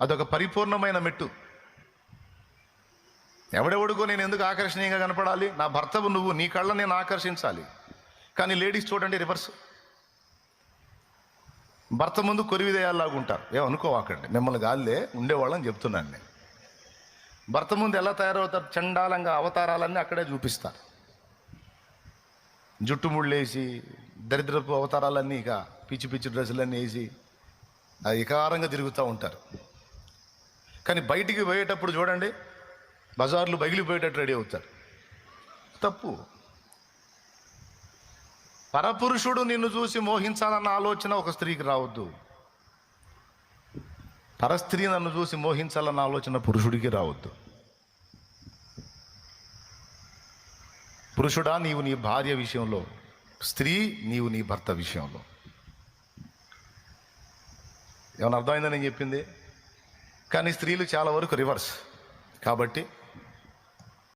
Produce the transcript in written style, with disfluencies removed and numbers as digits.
అదొక పరిపూర్ణమైన మెట్టు. ఎవడెవడుకో నేను ఎందుకు ఆకర్షణీయంగా కనపడాలి, నా భర్తవు నువ్వు, నీ కళ్ళ నేను ఆకర్షించాలి. కానీ లేడీస్ చూడండి రివర్స్. భర్త ముందు కొరివిదేయాల్లాగా ఉంటారు. ఏమనుకోవాకండి, మిమ్మల్ని గాలిలే ఉండేవాళ్ళని చెప్తున్నాను నేను. భర్త ముందు ఎలా తయారవుతారు, చండాలంగా అవతారాలన్నీ అక్కడే చూపిస్తారు. జుట్టు ముళ్ళేసి దరిద్రపు అవతారాలన్నీ, ఇక పిచ్చి పిచ్చి డ్రెస్సులన్నీ వేసి వికారంగా తిరుగుతూ ఉంటారు. కానీ బయటికి పోయేటప్పుడు చూడండి, బజార్లు బగిలిపోయేటట్టు రెడీ అవుతారు. తప్పు. పరపురుషుడు నిన్ను చూసి మోహించాలన్న ఆలోచన ఒక స్త్రీకి రావద్దు. పరస్త్రీ నన్ను చూసి మోహించాలన్న ఆలోచన పురుషుడికి రావద్దు. పురుషుడా, నీవు నీ భార్య విషయంలో, స్త్రీ నీవు నీ భర్త విషయంలో. ఏమైనా అర్థమైందని నేను చెప్పింది? కానీ స్త్రీలు చాలా వరకు రివర్స్. కాబట్టి